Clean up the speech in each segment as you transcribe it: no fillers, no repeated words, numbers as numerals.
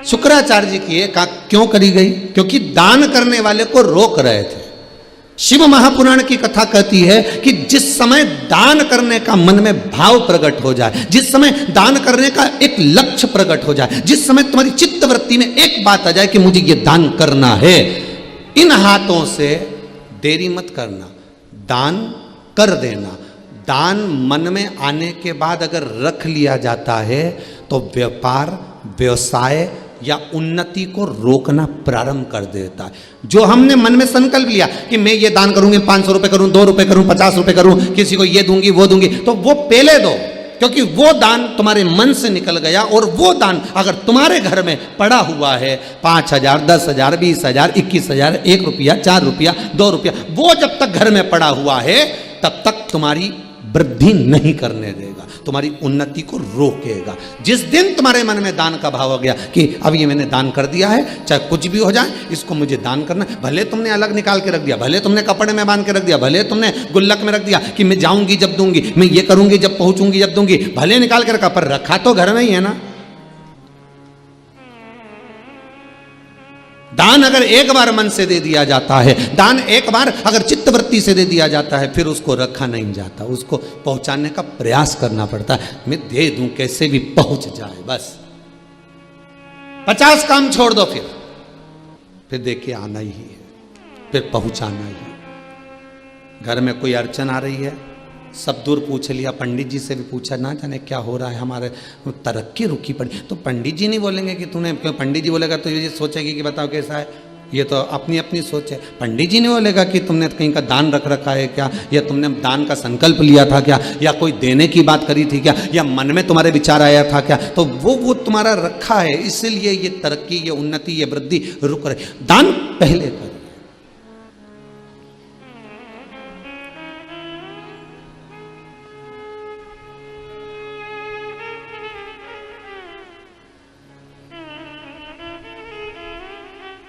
शुक्राचार्य जी की क्यों करी गई? क्योंकि दान करने वाले को रोक रहे थे। शिव महापुराण की कथा कहती है कि जिस समय दान करने का मन में भाव प्रकट हो जाए, जिस समय दान करने का एक लक्ष्य प्रकट हो जाए, जिस समय तुम्हारी चित्तवृत्ति में एक बात आ जाए कि मुझे ये दान करना है, इन हाथों से देरी मत करना, दान कर देना। दान मन में आने के बाद अगर रख लिया जाता है तो व्यापार, व्यवसाय या उन्नति को रोकना प्रारंभ कर देता है। जो हमने मन में संकल्प लिया कि मैं ये दान करूंगी, 500 रुपए करूं, 2 रुपए करूं, 50 रुपए करूं, किसी को ये दूंगी वो दूंगी, तो वो पहले दो, क्योंकि वो दान तुम्हारे मन से निकल गया। और वो दान अगर तुम्हारे घर में पड़ा हुआ है 5,000, 10,000, 20,000, 21,000, 1 रुपया, 4 रुपया, 2 रुपया, वो जब तक घर में पड़ा हुआ है तब तक तुम्हारी वृद्धि नहीं करने देगा, तुम्हारी उन्नति को रोकेगा। जिस दिन तुम्हारे मन में दान का भाव हो गया कि अब ये मैंने दान कर दिया है, चाहे कुछ भी हो जाए, इसको मुझे दान करना, भले तुमने अलग निकाल के रख दिया, भले तुमने कपड़े में बांध के रख दिया, भले तुमने गुल्लक में रख दिया कि मैं जाऊंगी जब दूंगी, मैं ये करूंगी जब पहुंचूंगी जब दूंगी, भले निकाल के रखा, पर रखा तो घर में ही है ना। दान अगर एक बार मन से दे दिया जाता है, दान एक बार अगर चित्तवृत्ति से दे दिया जाता है, फिर उसको रखा नहीं जाता, उसको पहुंचाने का प्रयास करना पड़ता है। मैं दे दूं, कैसे भी पहुंच जाए, बस 50 काम छोड़ दो, फिर देखिए आना ही है, फिर पहुंचाना ही है। घर में कोई अड़चन आ रही है, सब दूर पूछ लिया, पंडित जी से भी पूछा, ना जाने क्या हो रहा है, हमारे तरक्की रुकी पड़ी, तो पंडित जी नहीं बोलेंगे कि तूने, पंडित जी बोलेगा तो ये सोचेगी कि बताओ कैसा है, ये तो अपनी अपनी सोच है। पंडित जी नहीं बोलेगा कि तुमने कहीं का दान रख रखा है क्या, या तुमने दान का संकल्प लिया था क्या, या कोई देने की बात करी थी क्या, या मन में तुम्हारे विचार आया था क्या, तो वो तुम्हारा रखा है, इसलिए ये तरक्की, ये उन्नति, ये वृद्धि रुक रही। दान पहले कर।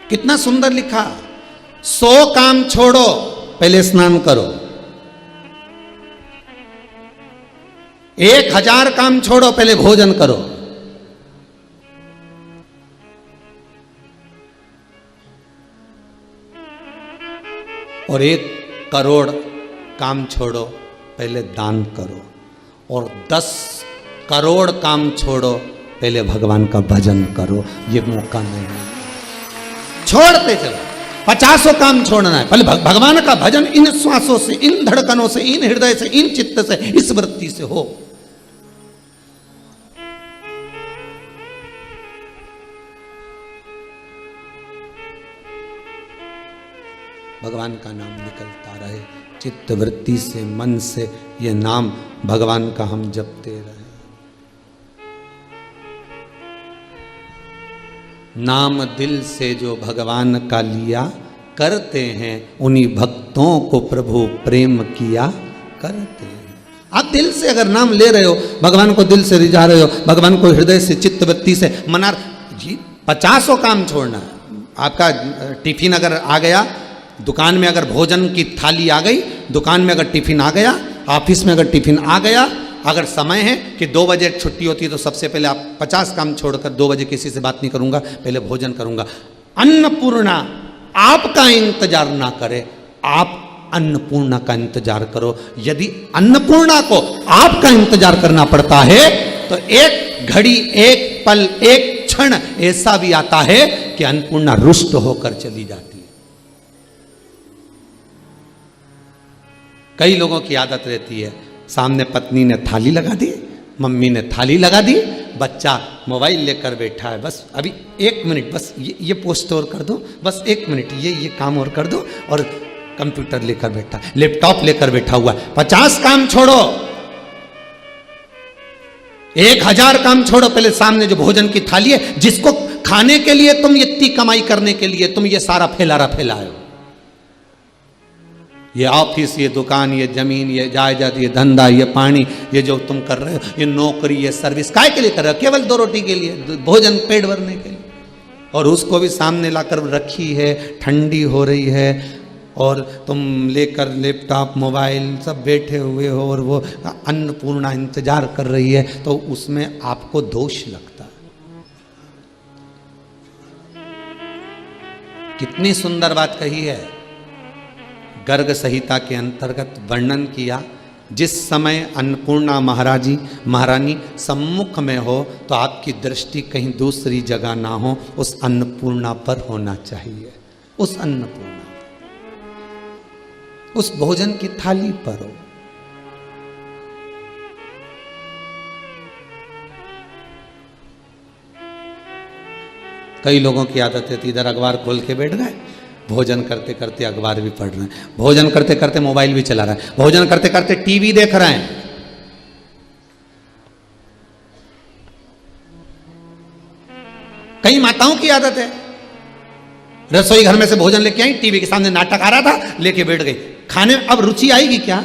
कितना सुंदर लिखा, 100 काम छोड़ो पहले स्नान करो, 1000 काम छोड़ो पहले भोजन करो, और 1 करोड़ काम छोड़ो पहले दान करो, और 10 करोड़ काम छोड़ो पहले भगवान का भजन करो। ये मौका नहीं है, छोड़ते चलो। 50 काम छोड़ना है, पहले भगवान का भजन इन श्वासों से, इन धड़कनों से, इन हृदय से, इन चित्त से, इस वृत्ति से हो। भगवान का नाम निकलता रहे, चित्त वृत्ति से, मन से, ये नाम भगवान का हम जपते रहे। नाम दिल से जो भगवान का लिया, करते हैं उन्हीं भक्तों को प्रभु प्रेम किया करते हैं। आप दिल से अगर नाम ले रहे हो, भगवान को दिल से रिझा रहे हो, भगवान को हृदय से, चित्तवृत्ति से मना जी, 50 काम छोड़ना है। आपका टिफिन अगर आ गया, दुकान में अगर भोजन की थाली आ गई, दुकान में अगर टिफिन आ गया, ऑफिस में अगर टिफिन आ गया, अगर समय है कि 2 बजे छुट्टी होती है तो सबसे पहले आप 50 काम छोड़कर 2 बजे किसी से बात नहीं करूंगा, पहले भोजन करूंगा। अन्नपूर्णा आपका इंतजार ना करे, आप अन्नपूर्णा का इंतजार करो। यदि अन्नपूर्णा को आपका इंतजार करना पड़ता है तो एक घड़ी, एक पल, एक क्षण ऐसा भी आता है कि अन्नपूर्णा रुष्ट होकर चली जाती है। कई लोगों की आदत रहती है, सामने पत्नी ने थाली लगा दी, मम्मी ने थाली लगा दी, बच्चा मोबाइल लेकर बैठा है, बस अभी 1 मिनट, बस ये पोस्ट और कर दो, बस 1 मिनट ये काम और कर दो, और कंप्यूटर लेकर बैठा, लैपटॉप लेकर बैठा हुआ। 50 काम छोड़ो, 1000 काम छोड़ो, पहले सामने जो भोजन की थाली है, जिसको खाने के लिए तुम इतनी कमाई करने के लिए तुम ये सारा फैलाए हो, ये ऑफिस, ये दुकान, ये जमीन, ये जायदाद, ये धंधा, ये पानी, ये जो तुम कर रहे हो, ये नौकरी, ये सर्विस, काय के लिए कर रहे हो? केवल 2 रोटी के लिए, भोजन पेट भरने के लिए, और उसको भी सामने लाकर रखी है, ठंडी हो रही है, और तुम लेकर लैपटॉप, मोबाइल सब बैठे हुए हो, और वो अन्नपूर्णा इंतजार कर रही है, तो उसमें आपको दोष लगता है। कितनी सुंदर बात कही है। गर्ग संहिता के अंतर्गत वर्णन किया, जिस समय अन्नपूर्णा महारानी सम्मुख में हो तो आपकी दृष्टि कहीं दूसरी जगह ना हो, उस अन्नपूर्णा पर होना चाहिए। उस अन्नपूर्णा, उस भोजन की थाली पर हो। कई लोगों की आदत है, इधर अखबार खोल के बैठ गए, भोजन करते करते अखबार भी पढ़ रहे हैं, भोजन करते करते मोबाइल भी चला रहे हैं, भोजन करते करते टीवी देख रहे हैं। कई माताओं की आदत है, रसोई घर में से भोजन लेके आई, टीवी के सामने नाटक आ रहा था, लेके बैठ गई खाने। अब रुचि आएगी क्या?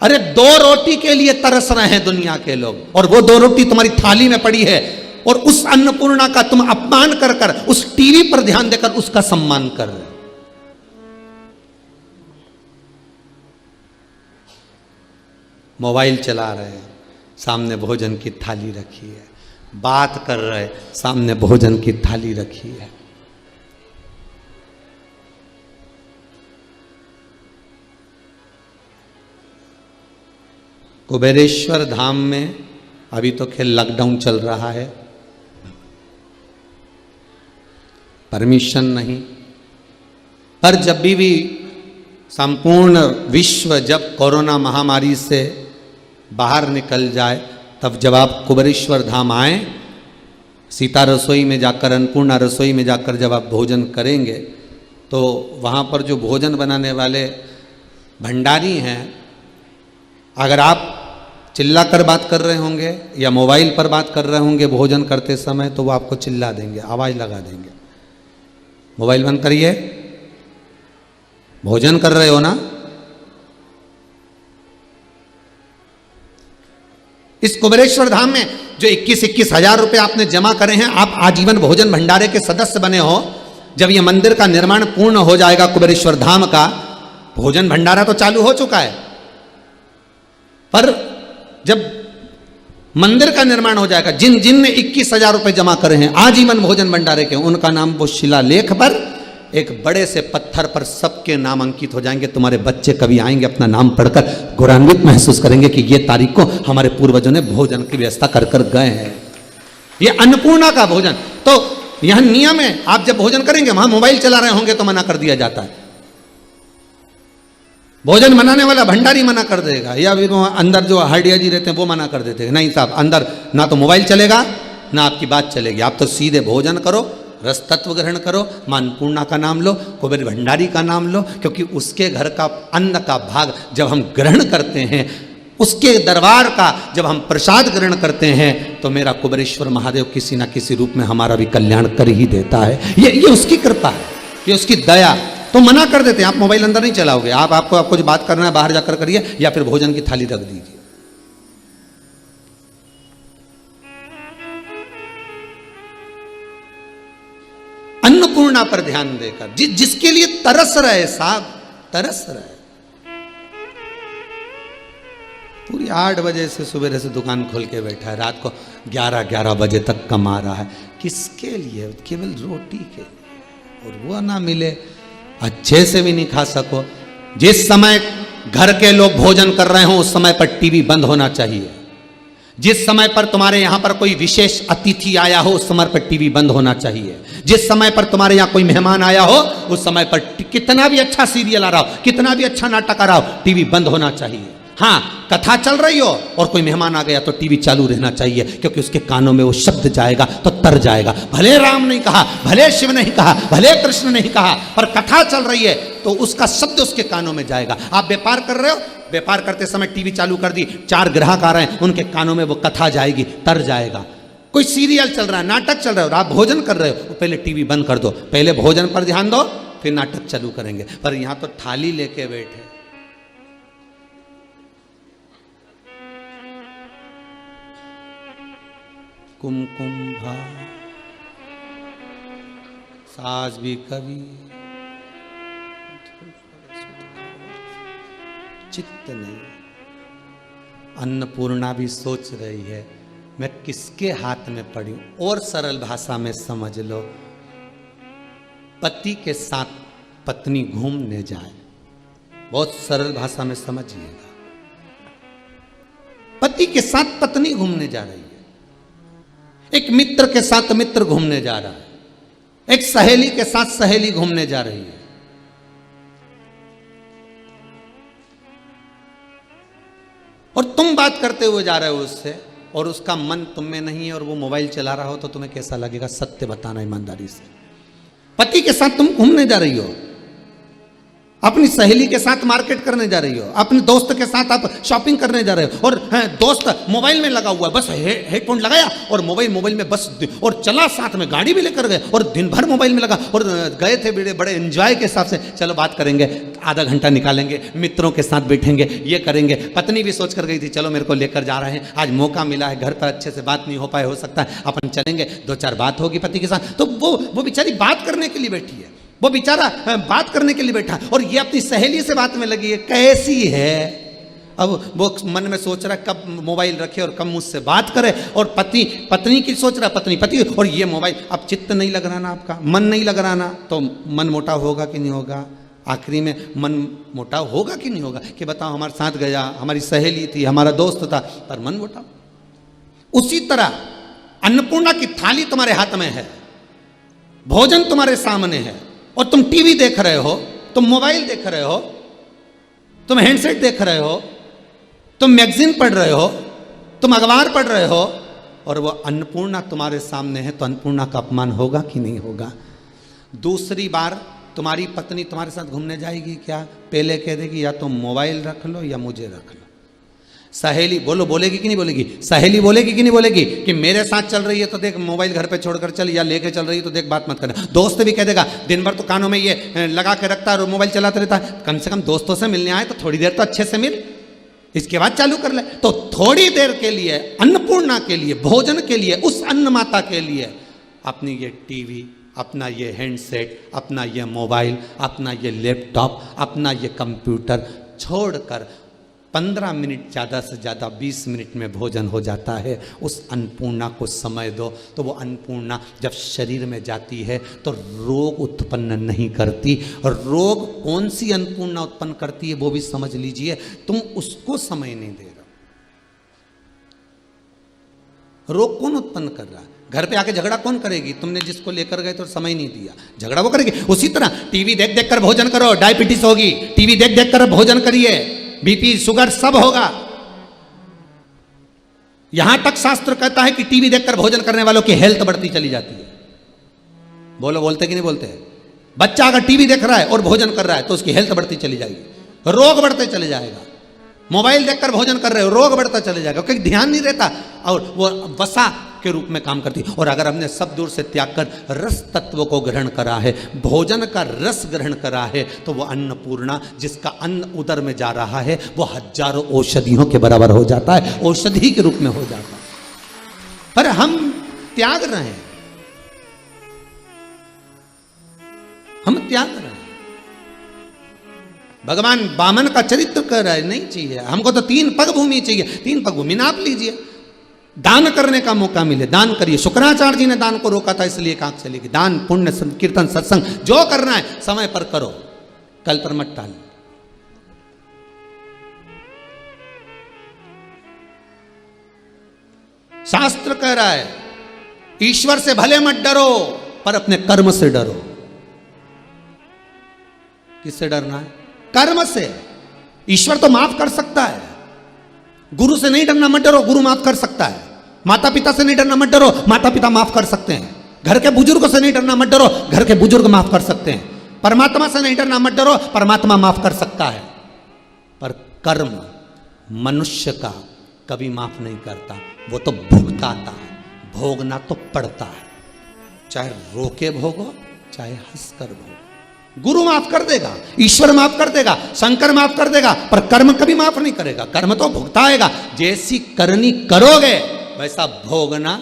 अरे 2 रोटी के लिए तरस रहे हैं दुनिया के लोग, और वो 2 रोटी तुम्हारी थाली में पड़ी है, और उस अन्नपूर्णा का तुम अपमान कर कर उस टीवी पर ध्यान देकर उसका सम्मान कर रहे हो। मोबाइल चला रहे हैं, सामने भोजन की थाली रखी है, बात कर रहे, सामने भोजन की थाली रखी है। कुबेरेश्वर धाम में अभी तो खेल लॉकडाउन चल रहा है, परमिशन नहीं, पर जब भी संपूर्ण विश्व जब कोरोना महामारी से बाहर निकल जाए, तब जब आप कुबेरेश्वर धाम आए, सीता रसोई में जाकर, अन्नपूर्णा रसोई में जाकर जब आप भोजन करेंगे, तो वहाँ पर जो भोजन बनाने वाले भंडारी हैं, अगर आप चिल्ला कर बात कर रहे होंगे या मोबाइल पर बात कर रहे होंगे भोजन करते समय, तो वो आपको चिल्ला देंगे, आवाज़ लगा देंगे, मोबाइल बंद करिए, भोजन कर रहे हो ना। इस कुबेरेश्वर धाम में जो 21 हजार रुपए आपने जमा करे हैं, आप आजीवन भोजन भंडारे के सदस्य बने हो। जब यह मंदिर का निर्माण पूर्ण हो जाएगा कुबेरेश्वर धाम का, भोजन भंडारा तो चालू हो चुका है, पर जब मंदिर का निर्माण हो जाएगा, जिन ने 21 हजार रुपए जमा करे हैं आजीवन भोजन भंडारे के, उनका नाम वो शिलालेख पर, एक बड़े से पत्थर पर सबके नाम अंकित हो जाएंगे। तुम्हारे बच्चे कभी आएंगे, अपना नाम पढ़कर गौरवान्वित महसूस करेंगे कि ये तारीख को हमारे पूर्वजों ने भोजन की व्यवस्था कर कर गए हैं। ये अन्नपूर्णा का भोजन। तो यहां नियम है, आप जब भोजन करेंगे, वहां मोबाइल चला रहे होंगे तो मना कर दिया जाता है, भोजन बनाने वाला भंडारी मना कर देगा, या फिर अंदर जो हरडिया जी रहते हैं वो मना कर देते हैं, नहीं साहब अंदर ना तो मोबाइल चलेगा ना आपकी बात चलेगी, आप तो सीधे भोजन करो, रस तत्व ग्रहण करो, मां अन्नपूर्णा का नाम लो, कुबेर भंडारी का नाम लो, क्योंकि उसके घर का अन्न का भाग जब हम ग्रहण करते हैं, उसके दरबार का जब हम प्रसाद ग्रहण करते हैं, तो मेरा कुबेरेश्वर महादेव किसी ना किसी रूप में हमारा भी कल्याण कर ही देता है। ये उसकी कृपा है, ये उसकी दया। तो मना कर देते हैं, आप मोबाइल अंदर नहीं चलाओगे, आपको जो बात करना है बाहर जाकर करिए, या फिर भोजन की थाली रख दीजिए। अन्नपूर्णा पर ध्यान देकर, जिसके लिए तरस रहे साहब, तरस रहे। पूरी 8 बजे से सुबह से दुकान खोल के बैठा है, रात को 11 बजे तक कमा रहा है, किसके लिए? केवल रोटी के लिए, और वो ना मिले, अच्छे से भी नहीं खा सको। जिस समय घर के लोग भोजन कर रहे हो, उस समय पर टीवी बंद होना चाहिए। जिस समय पर तुम्हारे यहां पर कोई विशेष अतिथि आया हो, उस समय पर टीवी बंद होना चाहिए। जिस समय पर तुम्हारे यहां कोई मेहमान आया हो, उस समय पर कितना भी अच्छा सीरियल आ रहा हो, कितना भी अच्छा नाटक आ रहा हो, टीवी बंद होना चाहिए। हाँ, कथा चल रही हो और कोई मेहमान आ गया तो टीवी चालू रहना चाहिए, क्योंकि उसके कानों में वो शब्द जाएगा तो तर जाएगा। भले राम नहीं कहा, भले शिव नहीं कहा, भले कृष्ण नहीं कहा, पर कथा चल रही है तो उसका शब्द उसके कानों में जाएगा। आप व्यापार कर रहे हो, व्यापार करते समय टीवी चालू कर दी, 4 ग्राहक आ रहे हैं, उनके कानों में वो कथा जाएगी, तर जाएगा। कोई सीरियल चल रहा है, नाटक चल रहा है, और आप भोजन कर रहे हो, तो पहले टीवी बंद कर दो, पहले भोजन पर ध्यान दो, फिर नाटक चालू करेंगे। पर यहां तो थाली लेके बैठे, कुमकुम भा सास भी कभी चित्त नहीं। अन्नपूर्णा भी सोच रही है, मैं किसके हाथ में पड़ी हूं। और सरल भाषा में समझ लो, पति के साथ पत्नी घूमने जाए, बहुत सरल भाषा में समझिएगा, पति के साथ पत्नी घूमने जा रही है, एक मित्र के साथ मित्र घूमने जा रहा है, एक सहेली के साथ सहेली घूमने जा रही है, और तुम बात करते हुए जा रहे हो उससे, और उसका मन तुम में नहीं है और वो मोबाइल चला रहा हो, तो तुम्हें कैसा लगेगा? सत्य बताना ईमानदारी से। पति के साथ तुम घूमने जा रही हो, अपनी सहेली के साथ मार्केट करने जा रही हो, अपने दोस्त के साथ आप शॉपिंग करने जा रहे हो, और दोस्त मोबाइल में लगा हुआ है, बस हेडफोन लगाया और मोबाइल में बस, और चला, साथ में गाड़ी भी लेकर गए और दिन भर मोबाइल में लगा, और गए थे बड़े बड़े एंजॉय के हिसाब से, चलो बात करेंगे, आधा घंटा निकालेंगे, मित्रों के साथ बैठेंगे, ये करेंगे। पत्नी भी सोच कर गई थी चलो मेरे को लेकर जा रहे हैं, आज मौका मिला है, घर पर अच्छे से बात नहीं हो पाए, हो सकता है अपन चलेंगे, 2-4 बात होगी पति के साथ। तो वो बेचारी बात करने के लिए बैठी है, वो बेचारा बात करने के लिए बैठा, और ये अपनी सहेली से बात में लगी है, कैसी है। अब वो मन में सोच रहा है कब मोबाइल रखे और कब मुझसे बात करे, और पत्नी की सोच रहा है, पति, और ये मोबाइल। अब चित्त नहीं लग रहा ना, आपका मन नहीं लग रहा ना, तो मन मोटा होगा कि नहीं होगा? आखिरी में मन मोटा होगा कि नहीं होगा? कि बताओ, हमारे साथ गया, हमारी सहेली थी, हमारा दोस्त था, पर मन मोटा। उसी तरह अन्नपूर्णा की थाली तुम्हारे हाथ में है, भोजन तुम्हारे सामने है, और तुम टीवी देख रहे हो, तुम मोबाइल देख रहे हो, तुम हैंडसेट देख रहे हो, तुम मैगजीन पढ़ रहे हो, तुम अखबार पढ़ रहे हो, और वो अन्नपूर्णा तुम्हारे सामने है, तो अन्नपूर्णा का अपमान होगा कि नहीं होगा? दूसरी बार तुम्हारी पत्नी तुम्हारे साथ घूमने जाएगी क्या? पहले कह देगी या तो मोबाइल रख लो या मुझे रख लो। सहेली बोलेगी कि नहीं बोलेगी? सहेली बोलेगी कि नहीं बोलेगी कि मेरे साथ चल रही है तो देख मोबाइल घर पे छोड़कर चल, या लेके चल रही है तो देख बात मत करना। दोस्त भी कह देगा, दिन भर तो कानों में ये लगा के रखता है और मोबाइल चलाते रहता है, कम से कम दोस्तों से मिलने आए तो थोड़ी देर तो अच्छे से मिल, इसके बाद चालू कर ले। तो थोड़ी देर के लिए, अन्नपूर्णा के लिए, भोजन के लिए, उस अन्न माता के लिए अपनी ये टीवी, अपना ये हैंडसेट, अपना ये मोबाइल, अपना ये लैपटॉप, अपना ये कंप्यूटर छोड़कर 15 मिनट, ज़्यादा से ज़्यादा 20 मिनट में भोजन हो जाता है। उस अन्नपूर्णा को समय दो, तो वो अन्नपूर्णा जब शरीर में जाती है तो रोग उत्पन्न नहीं करती। और रोग कौन सी अन्नपूर्णा उत्पन्न करती है वो भी समझ लीजिए, तुम उसको समय नहीं दे रहे। रोग कौन उत्पन्न कर रहा है? घर पे आके झगड़ा कौन करेगी? तुमने जिसको लेकर गए तो समय नहीं दिया, झगड़ा वो करेगी। उसी तरह टीवी देख देख कर भोजन करो, डायबिटीज होगी, टीवी देख देख कर भोजन करिए, बीपी शुगर सब होगा। यहां तक शास्त्र कहता है कि टीवी देखकर भोजन करने वालों की हेल्थ बढ़ती चली जाती है। बोलते कि नहीं बोलते? बच्चा अगर टीवी देख रहा है और भोजन कर रहा है तो उसकी हेल्थ बढ़ती चली जाएगी, रोग बढ़ते चले जाएगा। मोबाइल देखकर भोजन कर रहे हो, रोग बढ़ता चले जाएगा, क्योंकि ध्यान नहीं रहता, और वो वसा के रूप में काम करती। और अगर हमने सब दूर से त्याग कर रस तत्व को ग्रहण करा है, भोजन का रस ग्रहण करा है, तो वो अन्नपूर्णा, जिसका अन्न उदर में जा रहा है, वो हजारों औषधियों के बराबर हो जाता है, औषधि के रूप में हो जाता है। पर हम त्याग रहे हैं, हम त्याग रहे हैं। भगवान वामन का चरित्र कर रहा है, नहीं चाहिए हमको तो 3 पग भूमि चाहिए। 3 पग भूमि नाप लीजिए, दान करने का मौका मिले दान करिए। शुक्राचार्य जी ने दान को रोका था, इसलिए कहा चलिए कि दान, पुण्य, कीर्तन, सत्संग जो करना है समय पर करो, कल पर मत टालो। शास्त्र कह रहा है ईश्वर से भले मत डरो, पर अपने कर्म से डरो। किससे डरना है? कर्म से। ईश्वर तो माफ कर सकता है, गुरु से नहीं डरना, मत डरो, गुरु माफ कर सकता है। माता पिता से नहीं डरना, मत डरो, माता पिता माफ कर सकते हैं। घर के बुजुर्गों से नहीं डरना, मत डरो, घर के बुजुर्ग माफ कर सकते हैं। परमात्मा से नहीं डरना, मत डरो, परमात्मा माफ कर सकता है। पर कर्म मनुष्य का कभी माफ नहीं करता, वो तो भुगताता है, भोगना तो पड़ता है, चाहे रोके भोगो चाहे हंस कर भोगो। गुरु माफ कर देगा, ईश्वर माफ कर देगा, शंकर माफ कर देगा, पर कर्म कभी माफ नहीं करेगा, कर्म तो भुगताएगा। जैसी करनी करोगे वैसा भोगना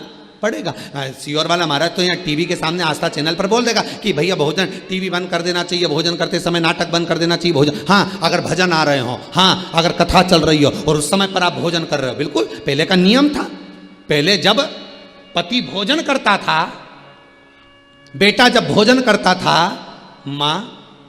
पड़ेगा। सियोर वाला महाराज तो यहाँ टीवी के सामने आस्था चैनल पर बोल देगा कि भैया भोजन, टीवी बंद कर देना चाहिए, भोजन करते समय नाटक बंद कर देना चाहिए, भोजन, हाँ अगर भजन आ रहे हो, हाँ अगर कथा चल रही हो और उस समय पर आप भोजन कर रहे हो, बिल्कुल पहले का नियम था। पहले जब पति भोजन करता था, बेटा जब भोजन करता था माँ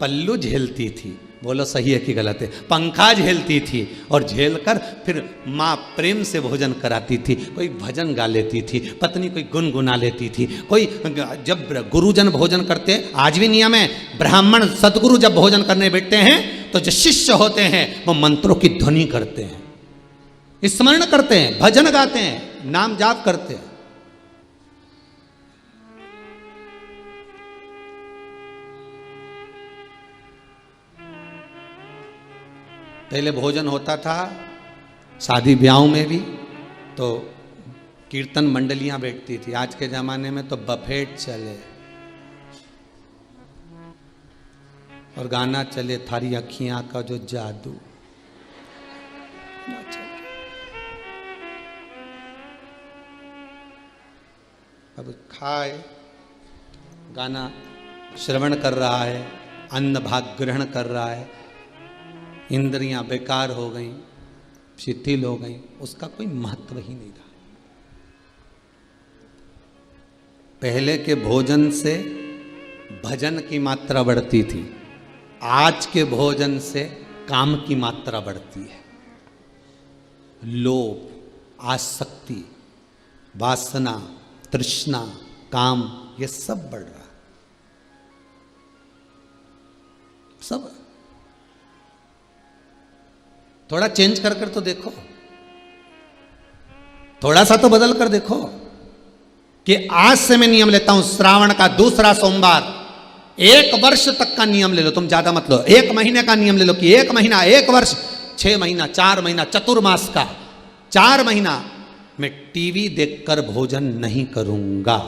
पल्लू झेलती थी, बोलो सही है कि गलत है, पंखा झेलती थी और झेलकर फिर माँ प्रेम से भोजन कराती थी। कोई भजन गा लेती थी, पत्नी कोई गुनगुना लेती थी, कोई जब गुरुजन भोजन करते, आज भी नियम है, ब्राह्मण सदगुरु जब भोजन करने बैठते हैं तो जो शिष्य होते हैं वो मंत्रों की ध्वनि करते हैं, स्मरण करते हैं, भजन गाते हैं, नाम जाप करते हैं। पहले भोजन होता था शादी ब्याहों में भी तो कीर्तन मंडलियां बैठती थी, आज के जमाने में तो बफेट चले और गाना चले थारी अखियां का जो जादू। अब खाए, गाना श्रवण कर रहा है, अन्न भाग ग्रहण कर रहा है, इंद्रियां बेकार हो गई, शिथिल हो गई, उसका कोई महत्व ही नहीं रहा। पहले के भोजन से भजन की मात्रा बढ़ती थी, आज के भोजन से काम की मात्रा बढ़ती है। लोभ, आसक्ति, वासना, तृष्णा, काम, ये सब बढ़ रहा, सब। थोड़ा चेंज कर कर तो देखो, थोड़ा सा तो बदल कर देखो कि आज से मैं नियम लेता हूं, श्रावण का दूसरा सोमवार 1 वर्ष तक का नियम ले लो, तुम ज्यादा मत लो, 1 महीने का नियम ले लो कि 1 महीना, 1 वर्ष, 6 महीना, 4 महीना, चतुर्मास का 4 महीना मैं टीवी देखकर भोजन नहीं करूंगा,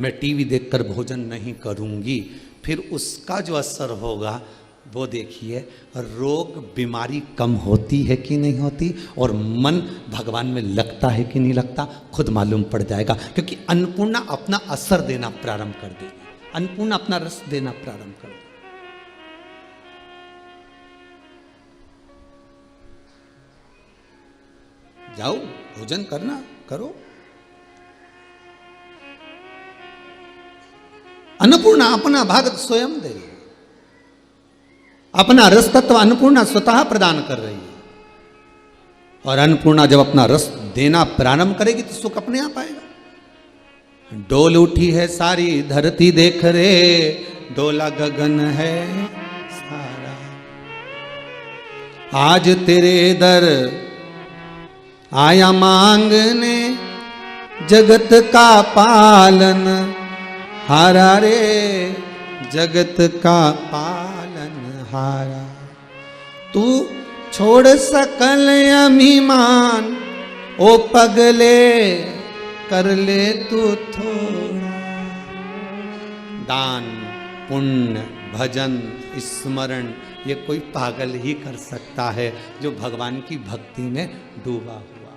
मैं टीवी देखकर भोजन नहीं करूंगी। फिर उसका जो असर होगा वो देखिए, रोग बीमारी कम होती है कि नहीं होती, और मन भगवान में लगता है कि नहीं लगता, खुद मालूम पड़ जाएगा। क्योंकि अन्नपूर्णा अपना असर देना प्रारंभ कर देगी, अन्नपूर्णा अपना रस देना प्रारंभ कर देगी। जाओ भोजन करना, करो। अन्नपूर्णा अपना भाग स्वयं दे, अपना रस तत्व अन्नपूर्णा स्वतः प्रदान कर रही है, और अन्नपूर्णा जब अपना रस देना प्रारंभ करेगी तो सुख अपने आप आएगा। डोल उठी है सारी धरती देख रे, डोला गगन है सारा, आज तेरे दर आया मांगने, जगत का पालन हारा रे, जगत का पालन हारा। तू छोड़ सकल अभिमान, ओ पगले कर ले तू थोड़ा। दान, पुण्य, भजन, स्मरण, ये कोई पागल ही कर सकता है जो भगवान की भक्ति में डूबा हुआ,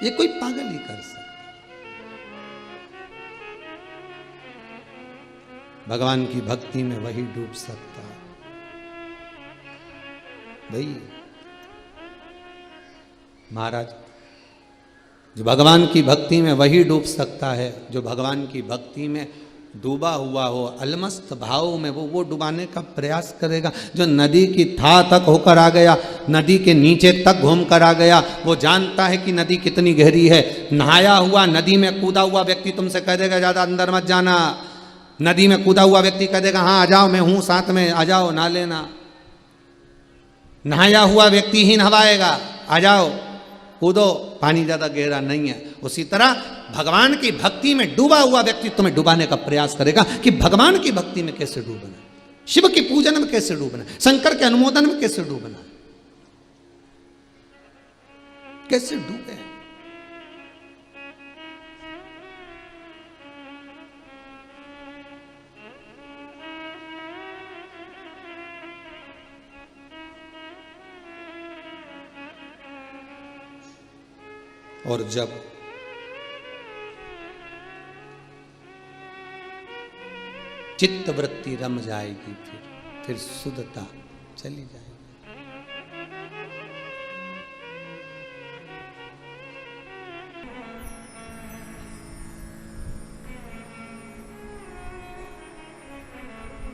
ये कोई पागल ही कर सकता। भगवान की भक्ति में वही डूब सकता है भाई। महाराज, जो भगवान की भक्ति में वही डूब सकता है जो भगवान की भक्ति में डूबा हुआ हो, अलमस्त भाव में वो डुबाने का प्रयास करेगा। जो नदी की था तक होकर आ गया, नदी के नीचे तक घूम कर आ गया, वो जानता है कि नदी कितनी गहरी है। नहाया हुआ नदी में कूदा हुआ व्यक्ति तुमसे कह देगा ज्यादा अंदर मत जाना, नदी में कूदा हुआ व्यक्ति कह देगा हाँ आ जाओ, मैं हूं साथ में, आ जाओ नहा लेना। नहाया हुआ व्यक्ति ही नहवाएगा, आ जाओ कूदो, पानी ज्यादा गहरा नहीं है। उसी तरह भगवान की भक्ति में डूबा हुआ व्यक्ति तुम्हें डुबाने का प्रयास करेगा कि भगवान की भक्ति में कैसे डूबना, शिव के पूजन में कैसे डूबना, शंकर के अनुमोदन में कैसे डूबना, कैसे डूबे। और जब चित्त वृत्ति रम जाएगी, फिर शुद्धता चली जाएगी।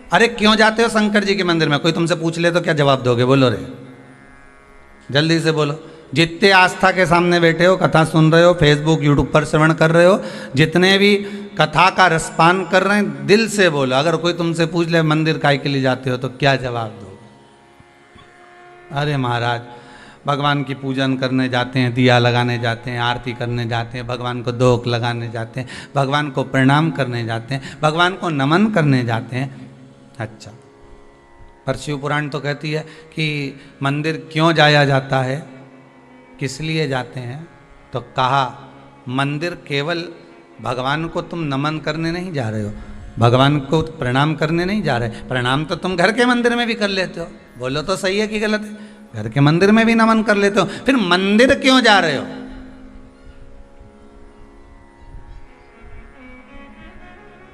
अरे क्यों जाते हो शंकर जी के मंदिर में? कोई तुमसे पूछ ले तो क्या जवाब दोगे? बोलो रे, जल्दी से बोलो। जितने आस्था के सामने बैठे हो, कथा सुन रहे हो, फेसबुक यूट्यूब पर श्रवण कर रहे हो, जितने भी कथा का रसपान कर रहे हैं, दिल से बोलो। अगर कोई तुमसे पूछ ले मंदिर काहे के लिए जाते हो, तो क्या जवाब दो? अरे महाराज, भगवान की पूजन करने जाते हैं, दिया लगाने जाते हैं, आरती करने जाते हैं, भगवान को दोक लगाने जाते हैं, भगवान को प्रणाम करने जाते हैं, भगवान को नमन करने जाते हैं। अच्छा, पर शिव पुराण तो कहती है कि मंदिर क्यों जाया जाता है, किस लिए जाते हैं? तो कहा मंदिर केवल भगवान को तुम नमन करने नहीं जा रहे हो, भगवान को प्रणाम करने नहीं जा रहे। प्रणाम तो तुम घर के मंदिर में भी कर लेते हो। बोलो तो सही है कि गलत है? घर के मंदिर में भी नमन कर लेते हो, फिर मंदिर क्यों जा रहे हो?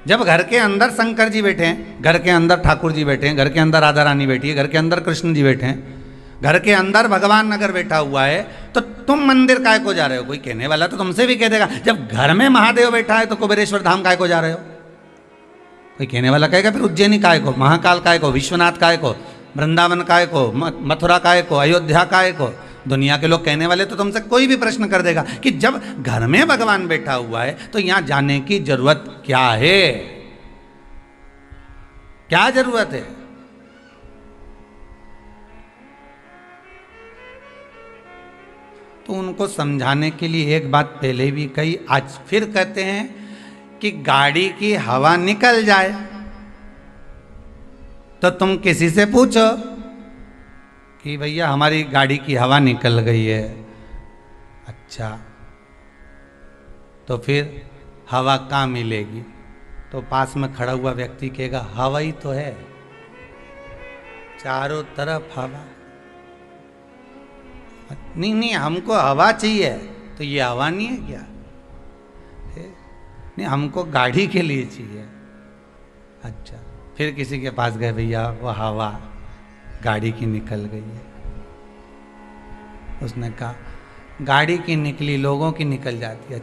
जब घर के अंदर शंकर जी बैठे हैं, घर के अंदर ठाकुर जी बैठे हैं, घर के अंदर राधा रानी बैठी है, घर के अंदर कृष्ण जी बैठे हैं, घर के अंदर भगवान अगर बैठा हुआ है, तो तुम मंदिर काय को जा रहे हो? कोई कहने वाला तो तुमसे भी कह देगा, जब घर में महादेव बैठा है तो कुबेरेश्वर धाम काय को जा रहे हो? कोई कहने वाला कहेगा फिर उज्जैनी काय को, महाकाल काय को, विश्वनाथ काय को, वृंदावन काय को, मथुरा काय को, अयोध्या काय को? दुनिया के लोग कहने वाले तो तुमसे कोई भी प्रश्न कर देगा कि जब घर में भगवान बैठा हुआ है तो यहां जाने की जरूरत क्या है? क्या जरूरत है? तो उनको समझाने के लिए एक बात पहले भी कही, आज फिर कहते हैं कि गाड़ी की हवा निकल जाए तो तुम किसी से पूछो कि भैया हमारी गाड़ी की हवा निकल गई है। अच्छा, तो फिर हवा कहाँ मिलेगी? तो पास में खड़ा हुआ व्यक्ति कहेगा हवा ही तो है, चारों तरफ हवा। नहीं नहीं, हमको हवा चाहिए। तो ये हवा नहीं है क्या? नहीं, हमको गाड़ी के लिए चाहिए। अच्छा, फिर किसी के पास गए, भैया वो हवा गाड़ी की निकल गई है। उसने कहा गाड़ी की निकली, लोगों की निकल जाती है।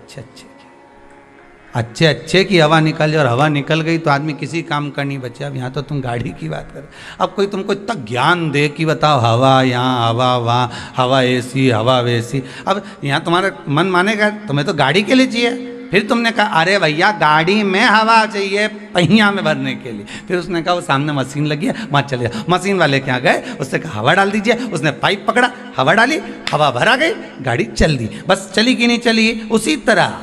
अच्छे अच्छे की हवा निकल जाए और हवा निकल गई तो आदमी किसी काम का नहीं बचे। अब यहाँ तो तुम गाड़ी की बात कर। अब कोई तुमको इतना ज्ञान दे कि बताओ हवा यहाँ, हवा वहाँ, हवा ऐसी, हवा वैसी। अब यहाँ तुम्हारा मन मानेगा? तुम्हें तो गाड़ी के लिए चाहिए। फिर तुमने कहा अरे भैया गाड़ी में हवा चाहिए पहिया में भरने के लिए। फिर उसने कहा वो सामने मशीन लगी है, वहाँ चले जाओ। मशीन वाले के यहाँ गए, उसने कहा हवा डाल दीजिए। उसने पाइप पकड़ा, हवा डाली, हवा भरा गई, गाड़ी चल दी। बस चली कि नहीं चली? उसी तरह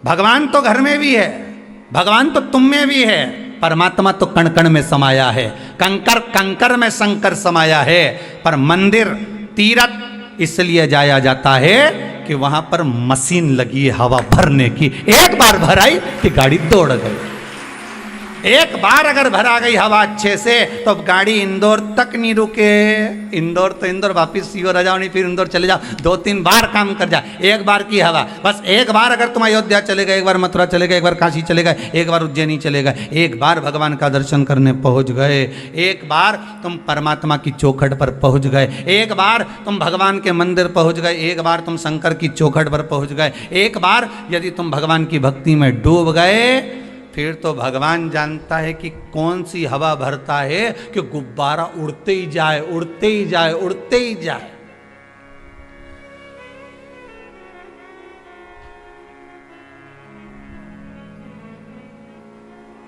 भगवान तो घर में भी है, भगवान तो तुम में भी है, परमात्मा तो कण कण में समाया है, कंकर कंकर में शंकर समाया है। पर मंदिर तीर्थ इसलिए जाया जाता है कि वहां पर मशीन लगी है हवा भरने की। एक बार भराई कि गाड़ी दौड़ गई। एक बार अगर भरा गई हवा अच्छे से तो गाड़ी इंदौर तक नहीं रुके। इंदौर तो इंदौर, वापिस सीओ रह जाओ, नहीं फिर इंदौर चले जाओ, 2-3 बार काम कर जाए। एक बार की हवा, बस एक बार अगर तुम अयोध्या चले गए, एक बार मथुरा चले गए, एक बार काशी चले गए, एक बार उज्जैनी चले गए, एक बार भगवान का दर्शन करने पहुंच गए, एक बार तुम परमात्मा की चौखट पर पहुंच गए, एक बार तुम भगवान के मंदिर पहुंच गए, एक बार तुम शंकर की चौखट पर पहुंच गए, एक बार यदि तुम भगवान की भक्ति में डूब गए, फिर तो भगवान जानता है कि कौन सी हवा भरता है कि गुब्बारा उड़ते ही जाए, उड़ते ही जाए, उड़ते ही जाए।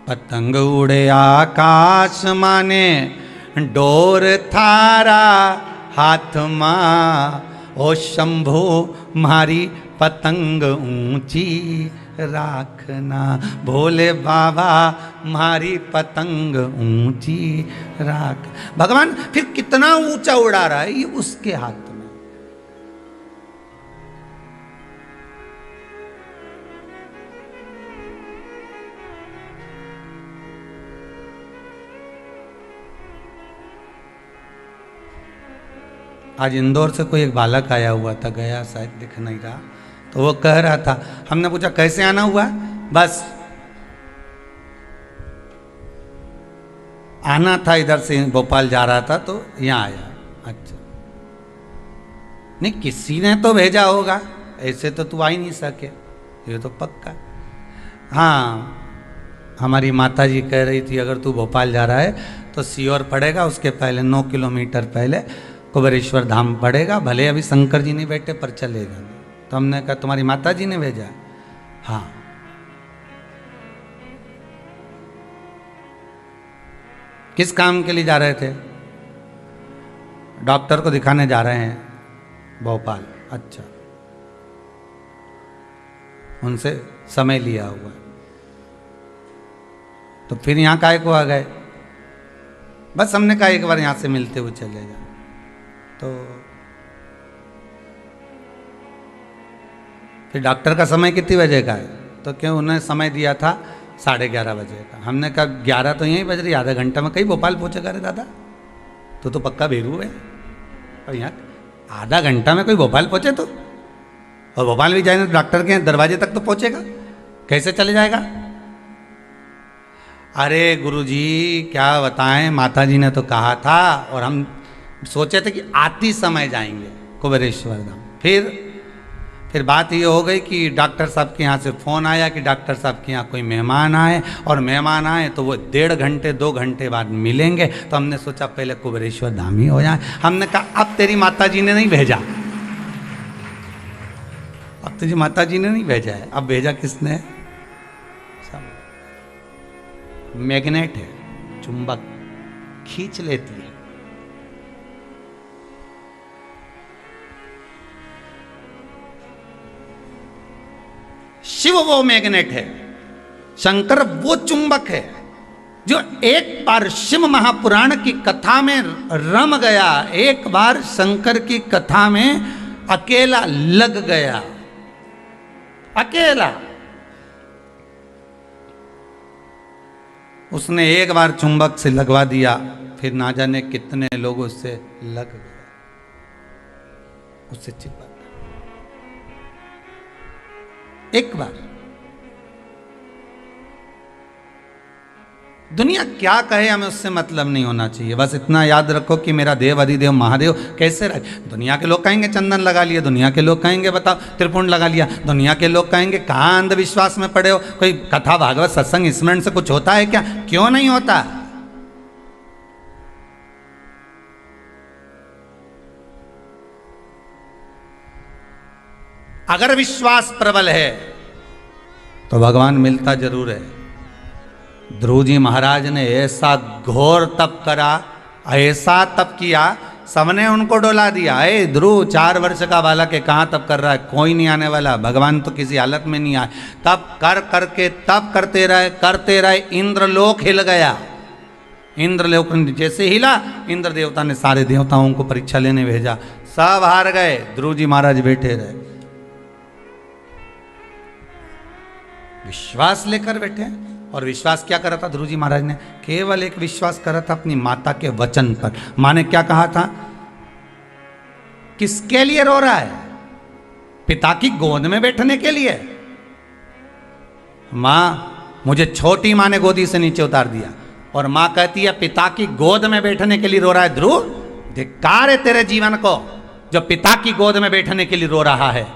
पतंग उड़े आकाश माने डोर थारा हाथ मां, ओ शंभो मारी पतंग ऊंची राखना, भोले बाबा मारी पतंग ऊंची राख। भगवान फिर कितना ऊंचा उड़ा रहा है, ये उसके हाथ में। आज इंदौर से कोई एक बालक आया हुआ था, गया शायद, दिख नहीं रहा, तो वो कह रहा था, हमने पूछा कैसे आना हुआ? बस आना था, इधर से भोपाल जा रहा था तो यहाँ आया। अच्छा, नहीं किसी ने तो भेजा होगा, ऐसे तो तू आ ही नहीं सके, ये तो पक्का। हाँ हमारी माता जी कह रही थी अगर तू भोपाल जा रहा है तो सीहोर पड़ेगा, उसके पहले 9 किलोमीटर पहले कुबेरेश्वर धाम पड़ेगा, भले अभी शंकर जी नहीं बैठे पर चलेगा। तो हमने कहा तुम्हारी माता जी ने भेजा? हाँ। किस काम के लिए जा रहे थे? डॉक्टर को दिखाने जा रहे हैं भोपाल। अच्छा, उनसे समय लिया हुआ। तो फिर यहाँ काहे को आ गए? बस हमने कहा एक बार यहाँ से मिलते हुए चले जाए। तो फिर डॉक्टर का समय कितनी बजे का है? तो क्यों उन्होंने समय दिया था 11:30 बजे का। हमने कहा 11 तो यहीं बज रही, आधा घंटा में कहीं भोपाल पहुँचेगा रे दादा? तो पक्का बेरू है। और यहाँ आधा घंटा में कोई भोपाल पहुँचे तो? और भोपाल भी जाए तो डॉक्टर के दरवाजे तक तो पहुँचेगा, कैसे चले जाएगा? अरे गुरुजी क्या बताएं, माता जी ने तो कहा था और हम सोचे थे कि आती समय जाएंगे कुबेरेश्वर धाम। फिर बात ये हो गई कि डॉक्टर साहब के यहाँ से फ़ोन आया कि डॉक्टर साहब के यहाँ कोई मेहमान आए, और मेहमान आए तो वो 1.5 घंटे 2 घंटे बाद मिलेंगे। तो हमने सोचा पहले कुबेरेश्वर धाम ही हो जाए। हमने कहा अब तेरी माता जी ने नहीं भेजा, अब तुझे माता जी ने नहीं भेजा है, अब भेजा किसने? मैग्नेट है, चुंबक खींच लेती है। शिव वो मैग्नेट है, शंकर वो चुंबक है जो एक बार शिव महापुराण की कथा में रम गया, एक बार शंकर की कथा में अकेला लग गया, अकेला। उसने एक बार चुंबक से लगवा दिया, फिर ना जाने कितने लोग उससे लग गए, उससे चिपक एक बार। दुनिया क्या कहे हमें उससे मतलब नहीं होना चाहिए। बस इतना याद रखो कि मेरा देव अधिदेव महादेव कैसे रहे। दुनिया के लोग कहेंगे चंदन लगा लिया, दुनिया के लोग कहेंगे बताओ त्रिपुंड लगा लिया, दुनिया के लोग कहेंगे कहाँ अंधविश्वास में पड़े हो, कोई कथा भागवत सत्संग स्मरण से कुछ होता है क्या? क्यों नहीं होता? अगर विश्वास प्रबल है तो भगवान मिलता जरूर है। ध्रुव जी महाराज ने ऐसा घोर तप करा, ऐसा तप किया, सबने उनको डोला दिया। ए ध्रुव 4 वर्ष का बालक है, कहाँ तप कर रहा है? कोई नहीं आने वाला, भगवान तो किसी हालत में नहीं आए। तप कर करके तप करते रहे, इंद्रलोक हिल गया। इंद्रलोक जैसे हिला, इंद्र देवता ने सारे देवताओं को परीक्षा लेने भेजा, सब हार गए, ध्रुव जी महाराज बैठे रहे। विश्वास लेकर बैठे। और विश्वास क्या करा था ध्रुव जी महाराज ने? केवल एक विश्वास करा था अपनी माता के वचन पर। माँ ने क्या कहा था? किसके लिए रो रहा है? पिता की गोद में बैठने के लिए। माँ, मुझे छोटी माँ ने गोदी से नीचे उतार दिया, और माँ कहती है पिता की गोद में बैठने के लिए रो रहा है। ध्रुव, धिक्कार है तेरे जीवन को जो पिता की गोद में बैठने के लिए रो रहा है।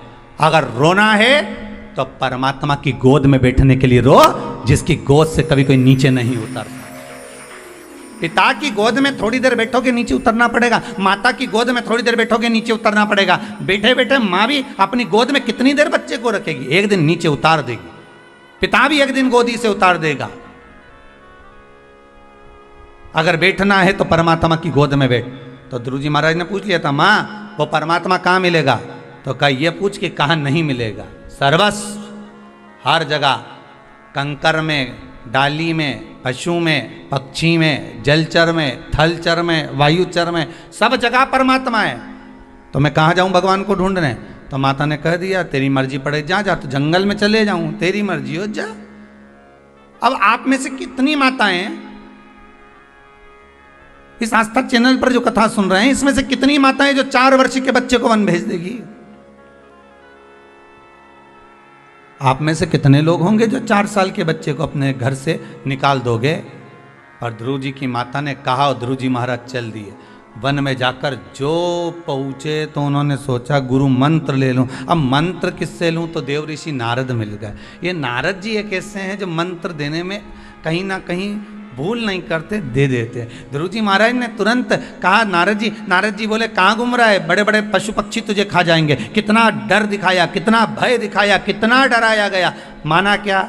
अगर रोना है तो परमात्मा की गोद में बैठने के लिए रो, जिसकी गोद से कभी कोई नीचे नहीं उतरता। पिता की गोद में थोड़ी देर बैठोगे नीचे उतरना पड़ेगा, माता की गोद में थोड़ी देर बैठोगे नीचे उतरना पड़ेगा। बैठे बैठे माँ भी अपनी गोद में कितनी देर बच्चे को रखेगी? एक दिन नीचे उतार देगी। पिता भी एक दिन गोदी से उतार देगा। अगर बैठना है तो परमात्मा की गोद में बैठ। तो ध्रुव जी महाराज ने पूछ लिया था, माँ वो परमात्मा कहाँ मिलेगा? तो कहा ये पूछ के कहाँ नहीं मिलेगा? सर्वस्व, हर जगह, कंकर में, डाली में, पशु में, पक्षी में, जलचर में, थलचर में, वायुचर में, सब जगह परमात्मा है। तो मैं कहाँ जाऊँ भगवान को ढूंढने? तो माता ने कह दिया तेरी मर्जी पड़े, जा जा, तो जंगल में चले जाऊँ, तेरी मर्जी हो, जा। अब आप में से कितनी माताएं हैं इस आस्था चैनल पर जो कथा सुन रहे हैं, इसमें से कितनी माताएं जो 4 वर्ष के बच्चे को वन भेज देगी? आप में से कितने लोग होंगे जो 4 साल के बच्चे को अपने घर से निकाल दोगे? और ध्रुव जी की माता ने कहा और ध्रुव जी महाराज चल दिए। वन में जाकर जो पहुँचे तो उन्होंने सोचा गुरु मंत्र ले लूँ। अब मंत्र किससे लूँ? तो देव ऋषि नारद मिल गए। ये नारद जी एक ऐसे हैं जो मंत्र देने में कहीं ना कहीं भूल नहीं करते, दे देते। ध्रुव जी महाराज ने तुरंत कहा नारद जी बोले कहाँ घूम रहा है, बड़े बड़े पशु पक्षी तुझे खा जाएंगे। कितना डर दिखाया, कितना भय दिखाया, कितना डराया गया। माना क्या?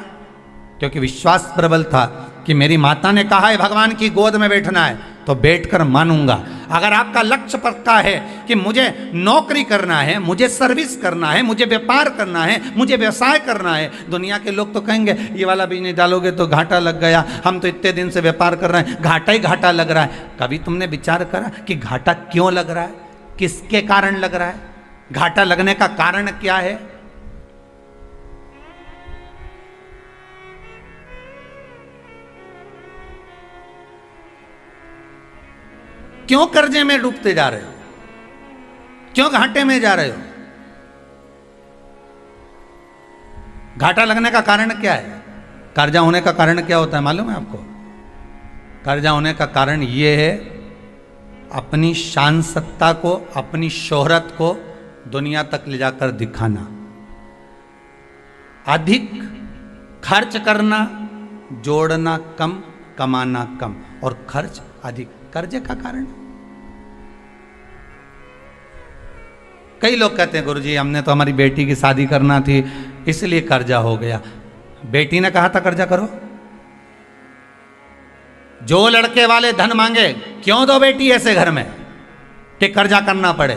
क्योंकि विश्वास प्रबल था कि मेरी माता ने कहा है भगवान की गोद में बैठना है तो बैठकर मानूंगा। अगर आपका लक्ष्य पक्का है कि मुझे नौकरी करना है, मुझे सर्विस करना है, मुझे व्यापार करना है, मुझे व्यवसाय करना है, दुनिया के लोग तो कहेंगे ये वाला बिजनेस डालोगे तो घाटा लग गया, हम तो इतने दिन से व्यापार कर रहे हैं, घाटा ही घाटा लग रहा है। कभी तुमने विचार करा कि घाटा क्यों लग रहा है, किसके कारण लग रहा है, घाटा लगने का कारण क्या है? क्यों कर्जे में डूबते जा रहे हो, क्यों घाटे में जा रहे हो? घाटा लगने का कारण क्या है? कर्जा होने का कारण क्या होता है मालूम है आपको? कर्जा होने का कारण ये है अपनी शान सत्ता को, अपनी शोहरत को दुनिया तक ले जाकर दिखाना, अधिक खर्च करना, जोड़ना कम, कमाना कम, और खर्च अधिक कर्जे का कारण। कई लोग कहते हैं गुरुजी हमने तो हमारी बेटी की शादी करना थी इसलिए कर्जा हो गया। बेटी ने कहा था कर्जा करो? जो लड़के वाले धन मांगे क्यों दो बेटी ऐसे घर में कि कर्जा करना पड़े?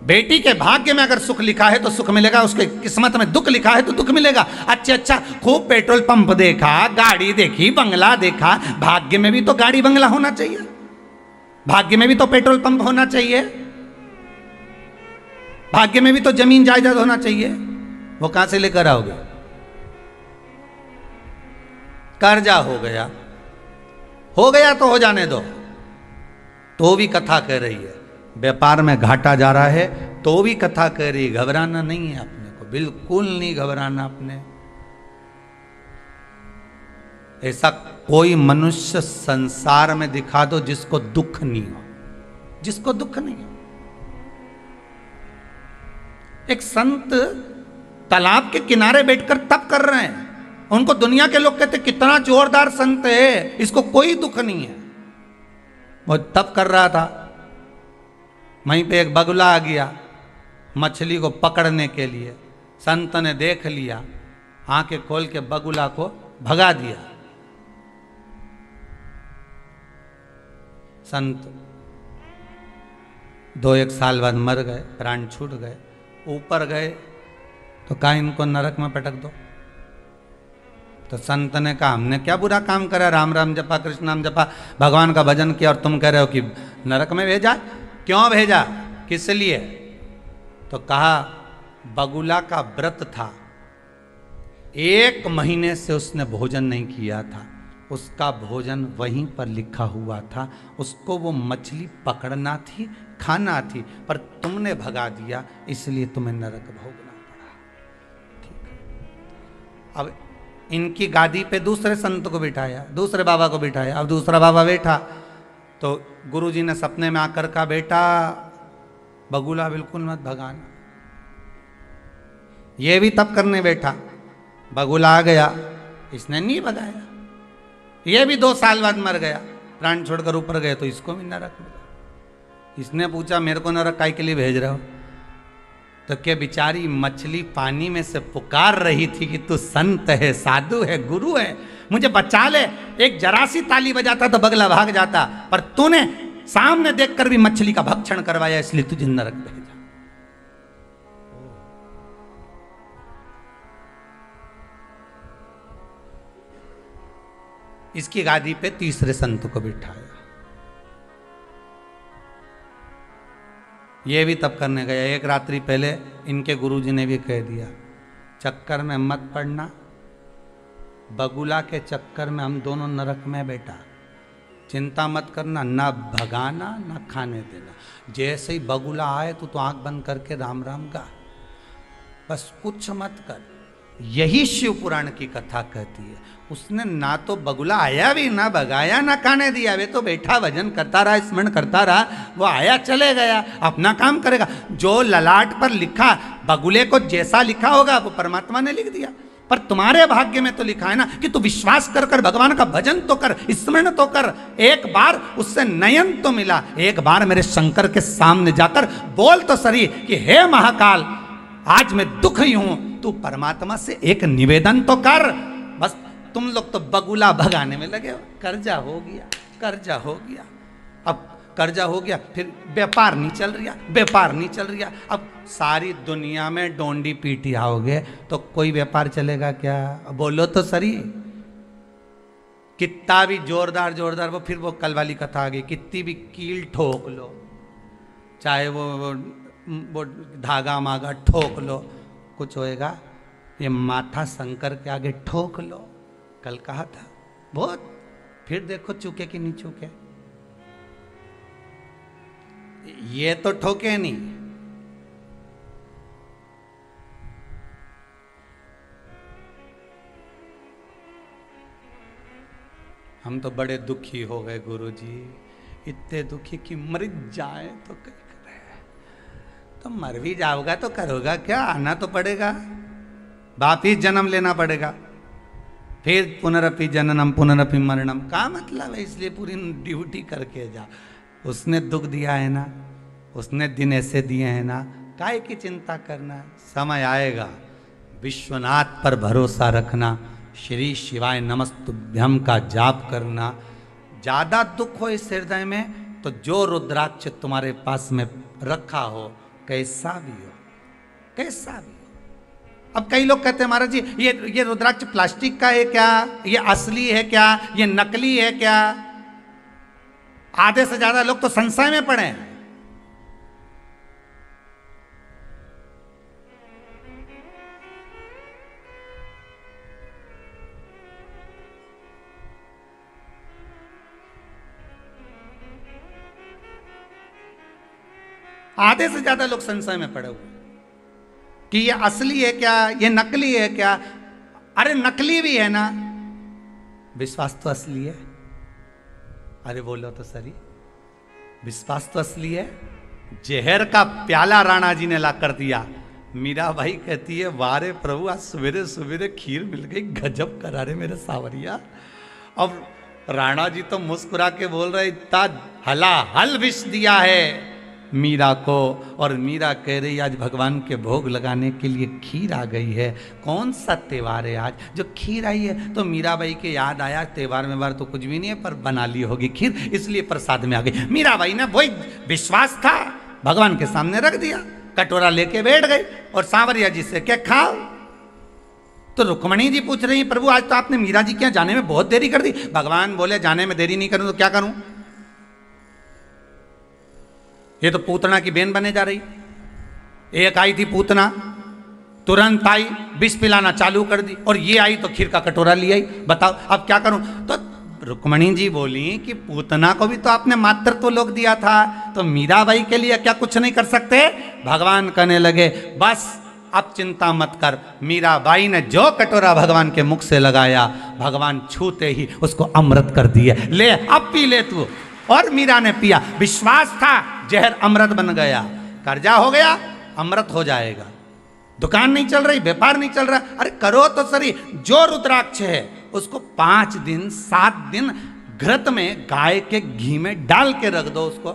बेटी के भाग्य में अगर सुख लिखा है तो सुख मिलेगा, उसके किस्मत में दुख लिखा है तो दुख मिलेगा। अच्छा खूब पेट्रोल पंप देखा, गाड़ी देखी, बंगला देखा, भाग्य में भी तो गाड़ी बंगला होना चाहिए, भाग्य में भी तो पेट्रोल पंप होना चाहिए, भाग्य में भी तो जमीन जायदाद होना चाहिए। वो कहां से लेकर आओगे? कर्जा हो गया तो हो जाने दो, तो भी कथा कह रही है। व्यापार में घाटा जा रहा है तो भी कथा कह रही है, घबराना नहीं है अपने को, बिल्कुल नहीं घबराना अपने। ऐसा कोई मनुष्य संसार में दिखा दो जिसको दुख नहीं हो, जिसको दुख नहीं हो। एक संत तालाब के किनारे बैठकर तप कर रहे हैं, उनको दुनिया के लोग कहते कितना जोरदार संत है, इसको कोई दुख नहीं है। वो तप कर रहा था, वहीं पे एक बगुला आ गया मछली को पकड़ने के लिए। संत ने देख लिया, आंखें खोल के बगुला को भगा दिया। संत 2-1 साल बाद मर गए, प्राण छूट गए। ऊपर गए तो कहा इनको नरक में पटक दो। तो संत ने कहा हमने क्या बुरा काम करा, राम राम जपा, कृष्ण नाम जपा, भगवान का भजन किया, और तुम कह रहे हो कि नरक में भेजा? क्यों भेजा, किस लिए? तो कहा बगुला का व्रत था, 1 महीने से उसने भोजन नहीं किया था, उसका भोजन वहीं पर लिखा हुआ था, उसको वो मछली पकड़ना थी, खाना थी, पर तुमने भगा दिया, इसलिए तुम्हें नरक भोगना पड़ा। ठीक है। अब इनकी गादी पे दूसरे संत को बिठाया, दूसरे बाबा को बिठाया। अब दूसरा बाबा बैठा तो गुरुजी ने सपने में आकर कहा बेटा बगुला बिल्कुल मत भगाना। ये भी तप करने बैठा, बगुला आ गया, इसने नहीं भगाया। ये भी 2 साल बाद मर गया, प्राण छोड़कर ऊपर गए, तो इसको भी नरक मिला। इसने पूछा मेरे को नरक काय के लिए भेज रहे हो? तो क्या बेचारी मछली पानी में से पुकार रही थी कि तू संत है, साधु है, गुरु है, मुझे बचा ले। एक जरा सी ताली बजाता तो बगला भाग जाता, पर तूने सामने देखकर भी मछली का भक्षण करवाया, इसलिए तुझे नरक भेजा। इसकी गादी पे तीसरे संत को बिठाया। ये भी तप करने गया। एक रात्रि पहले इनके गुरुजी ने भी कह दिया चक्कर में मत पड़ना, बगुला के चक्कर में हम दोनों नरक में बेटा, चिंता मत करना, ना भगाना ना खाने देना। जैसे ही बगुला आए तो आंख बंद करके राम राम गा, बस कुछ मत कर, यही शिव पुराण की कथा कहती है। उसने ना तो बगुला आया भी, ना भगाया, ना खाने दिया, वे तो बैठा भजन करता रहा, स्मरण करता रहा। वो आया चले गया, अपना काम करेगा। जो ललाट पर लिखा, बगुले को जैसा लिखा होगा वो परमात्मा ने लिख दिया। पर तुम्हारे भाग्य में तो लिखा है ना कि तू विश्वास कर कर भगवान का भजन तो कर, स्मरण तो कर। एक बार उससे नयन तो मिला, एक बार मेरे शंकर के सामने जाकर बोल तो सही कि हे महाकाल, आज मैं दुखी हूं, तू परमात्मा से एक निवेदन तो कर। बस तुम लोग तो बगुला भगाने में लगे हो। कर्जा हो गया, कर्जा हो गया, अब कर्जा हो गया, फिर व्यापार नहीं चल रहा, व्यापार नहीं चल रहा। अब सारी दुनिया में डोंडी पीटी आओगे तो कोई व्यापार चलेगा क्या? बोलो तो सही। कितना भी जोरदार जोरदार वो, फिर वो कल वाली कथा आ गई, कितनी भी कील ठोक लो, चाहे वो धागा मागा ठोक लो, कुछ होएगा? ये माथा शंकर के आगे ठोक लो। कल कहा था बहुत, फिर देखो चूके कि नहीं चूके। ये तो ठोके नहीं। हम तो बड़े दुखी हो गए गुरुजी, इतने दुखी कि मर जाए तो क्या करे। तो मर भी जाओगा तो करोगा क्या? आना तो पड़ेगा, वापिस जन्म लेना पड़ेगा, फिर पुनरपि जननम पुनरपि मरणम। का मतलब है? इसलिए पूरी ड्यूटी करके जा। उसने दुख दिया है ना, उसने दिन ऐसे दिए हैं ना, काहे की चिंता करना? समय आएगा। विश्वनाथ पर भरोसा रखना, श्री शिवाय नमस्तुभ्यम का जाप करना। ज़्यादा दुख हो इस हृदय में तो जो रुद्राक्ष तुम्हारे पास में रखा हो, कैसा भी हो, कैसा भी हो। अब कई लोग कहते हैं महाराज जी ये रुद्राक्ष प्लास्टिक का है क्या, ये असली है क्या, ये नकली है क्या? आधे से ज्यादा लोग तो संशय में पड़े हैं। आधे से ज्यादा लोग संशय में पड़े हुए कि ये असली है क्या, ये नकली है क्या? अरे नकली भी है ना, विश्वास तो असली है। अरे बोलो तो सही, विश्वास तो असली है। जहर का प्याला राणा जी ने ला कर दिया। मीरा भाई कहती है वारे प्रभु, आज सवेरे सवेरे खीर मिल गई, गजब करा रे मेरे सावरिया। अब राणा जी तो मुस्कुरा के बोल रहे, इतना हलाहल विष दिया है मीरा को। और मीरा कह रही आज भगवान के भोग लगाने के लिए खीर आ गई है। कौन सा त्योहार है आज जो खीर आई है? तो मीराबाई के याद आया त्योहार में बार तो कुछ भी नहीं है, पर बना ली होगी खीर, इसलिए प्रसाद में आ गई। मीराबाई ने वही विश्वास था, भगवान के सामने रख दिया, कटोरा लेके बैठ गई और सांवरिया जी से क्या खाओ। तो रुक्मणी जी पूछ रही प्रभु आज तो आपने मीरा जी के यहाँ जाने में बहुत देरी कर दी। भगवान बोले जाने में देरी नहीं करूं तो क्या करूं? ये तो पूतना की बेन बने जा रही। एक आई थी पूतना, तुरंत आई, विष पिलाना चालू कर दी, और ये आई तो खीर का कटोरा ले आई। बताओ अब क्या करूं? तो रुक्मणी जी बोली कि पूतना को भी तो आपने मातृत्व लोक दिया था, तो मीराबाई के लिए क्या कुछ नहीं कर सकते? भगवान कहने लगे बस अब चिंता मत कर। मीराबाई ने जो कटोरा भगवान के मुख से लगाया, भगवान छूते ही उसको अमृत कर दिए। ले अब पी ले तू। और मीरा ने पिया। विश्वास था जहर अमृत बन गया। कर्जा हो गया, अमृत हो जाएगा। दुकान नहीं चल रही, व्यापार नहीं चल रहा, अरे करो तो सही। जो रुद्राक्ष है उसको 5 दिन 7 दिन घृत में गाय के घी में डाल के रख दो। उसको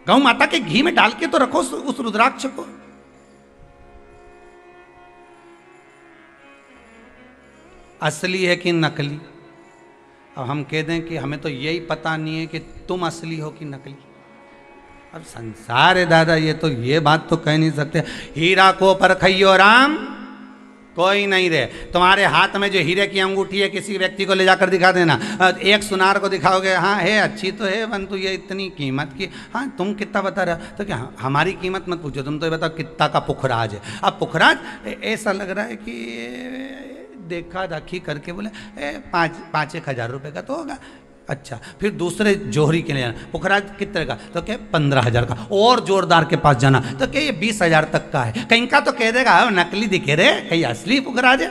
गौ माता के घी में डाल के तो रखो उस रुद्राक्ष को। असली है कि नकली? अब हम कह दें कि हमें तो यही पता नहीं है कि तुम असली हो कि नकली। अब संसार है दादा, ये तो ये बात तो कह नहीं सकते। हीरा को परखइयो राम, कोई नहीं रहे। तुम्हारे हाथ में जो हीरे की अंगूठी है, किसी व्यक्ति को ले जाकर दिखा देना। एक सुनार को दिखाओगे, हाँ है अच्छी तो है परंतु ये इतनी कीमत की। हाँ तुम कितना बता रहे हो? तो क्या हमारी कीमत मत पूछो, तुम तो ये बताओ कितना का पुखराज है। अब पुखराज ऐसा लग रहा है कि देखा दाखी करके बोले 5-1 हज़ार रुपये का तो होगा। अच्छा, फिर दूसरे जोहरी के लिए जाना, पुखराज कितने का, तो क्या 15,000 का, और जोरदार के पास जाना तो क्या ये 20,000 तक का है, कहीं का तो कह देगा नकली दिखे रे, कहीं असली पुखराज है।